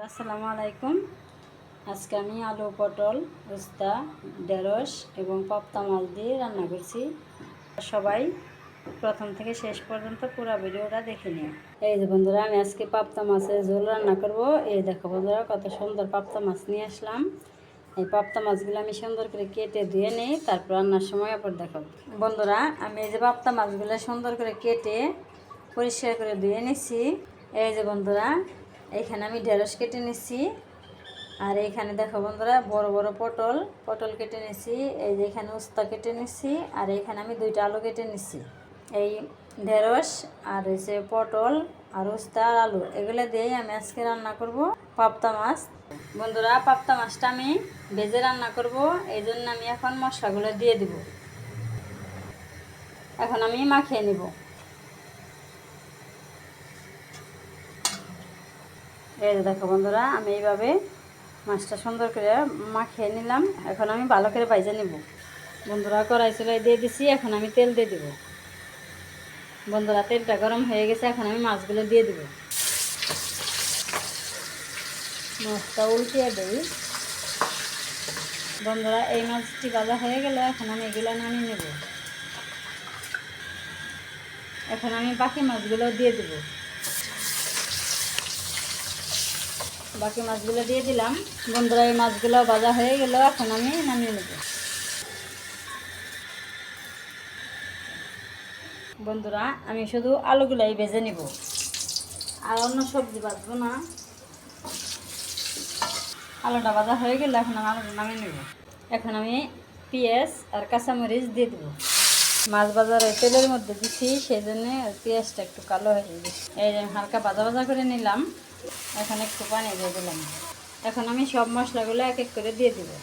আসসালামু আলাইকুম। আজকে আমি আলু, পটল, উস্তা, ঢেঁড়স এবং পাবদা মাছ দিয়ে রান্না করছি। সবাই প্রথম থেকে শেষ পর্যন্ত পুরো ভিডিওটা দেখে নিও। এই যে বন্ধুরা, আমি আজকে পাবদা মাছের ঝোল রান্না করব। এই দেখো বন্ধুরা, কত সুন্দর পাবদা মাছ নিয়ে আসলাম। এই পাবদা মাছগুলো আমি সুন্দর করে কেটে ধুয়ে নিই, তারপর রান্নার সময় আবার দেখাবো। বন্ধুরা, আমি এই যে পাবদা মাছগুলো সুন্দর করে কেটে পরিষ্কার করে ধুয়ে নিচ্ছি। এই যে বন্ধুরা, এইখানে আমি ঢেঁড়স কেটে নিচ্ছি। আর এইখানে দেখো বন্ধুরা, বড় বড় পটল কেটে নিচ্ছি। এই যে এখানে উস্তা কেটে নিচ্ছি। আর এইখানে আমি 2টা আলু কেটে নিচ্ছি। এই ঢেঁড়স আর হচ্ছে পটল আর উস্তা আর আলু, এগুলো দিয়েই আমি আজকে রান্না করব পাবদা মাছ। বন্ধুরা, পাবদা মাছটা আমি ভেজে রান্না করব, এই জন্য আমি এখন মশলাগুলো দিয়ে দিব। এখন আমি মাখিয়ে নিব। এই দেখো বন্ধুরা, আমি এইভাবে মাছটা সুন্দর করে মাখিয়ে নিলাম। এখন আমি ভালো করে ভাজে নেব। বন্ধুরা, কড়াই চুলায় দিয়ে দিছি। এখন আমি তেল দিয়ে দিব। বন্ধুরা, তেলটা গরম হয়ে গেছে। এখন আমি মাছগুলো দিয়ে দিব। মাছটা উল্টিয়ে দিই। বন্ধুরা, এই মাছটি ভাজা হয়ে গেল। এখন আমি এগুলো নামিয়ে নেব। এখন আমি বাকি মাছগুলো দিয়ে দিব। বাকি মাছগুলো দিয়ে দিলাম। বন্ধুরা, এই মাছগুলো ভাজা হয়ে গেল। এখন আমি নামিয়ে নেব। বন্ধুরা, আমি শুধু আলুগুলাই ভেজে নিব, আর অন্য সবজি ভাজবো না। আলুটা ভাজা হয়ে গেলে এখন আমি আলুটা নামিয়ে নেব। এখন আমি পেঁয়াজ আর কাঁচামরিচ দিয়ে দেবো। মাছ ভাজার তেলের মধ্যে দিচ্ছি, সেই জন্য পেঁয়াজটা একটু কালো হয়ে গেছে। এই যে আমি হালকা ভাজা ভাজা করে নিলাম। এখন একটু পানি দিয়ে দিলাম। এখন আমি সব মশলাগুলো এক এক করে দিয়ে দেবো।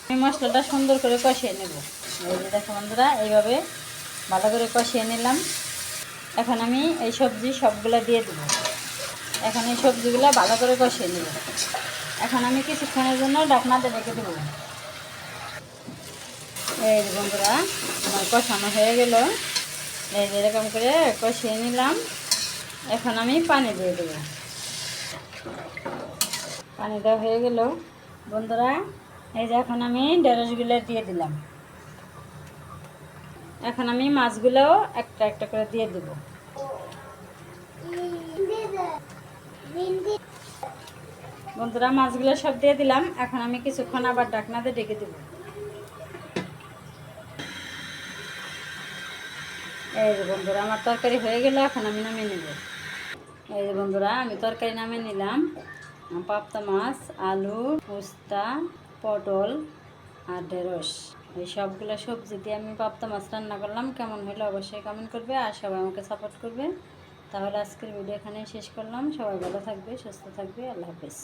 আমি মশলাটা সুন্দর করে কষিয়ে নেব। এই যে দেখো বন্ধুরা, এইভাবে ভালো করে কষিয়ে নিলাম। এখন আমি এই সবজি সবগুলো দিয়ে দেবো। এখন এই সবজিগুলো ভালো করে কষিয়ে নেব। এখন আমি কিছুক্ষণের জন্য ঢাকনাতে রেখে দেবো। এই যে বন্ধুরা, আমার কষানো হয়ে গেল। এই যে এরকম করে কষিয়ে নিলাম। এখন আমি পানি দিয়ে দেবো। পানি দেওয়া হয়ে গেল। বন্ধুরা, এই যে এখন আমি ঢেঁড়সগুলো দিয়ে দিলাম। এখন আমি মাছগুলোও একটা একটা করে দিয়ে দেব। বন্ধুরা, মাছগুলো সব দিয়ে দিলাম। এখন আমি কিছুক্ষণ আবার ঢাকনাতে ঢেকে দেব। এই যে বন্ধুরা, আমার তরকারি হয়ে গেল। এখন আমি নামিয়ে নেব। এই যে বন্ধুরা, আমি তরকারি নামিয়ে নিলাম। পাবদা মাছ, আলু, উস্তা, পটল আর ঢেঁড়স, এই সবগুলো সবজি দিয়ে আমি পাবদা মাছ রান্না করলাম। কেমন হলো অবশ্যই কমেন্ট করবে, আর সবাই আমাকে সাপোর্ট করবে। তাহলে আজকের ভিডিও এখানেই শেষ করলাম। সবাই ভালো থাকবে, সুস্থ থাকবে। আল্লাহ হাফেজ।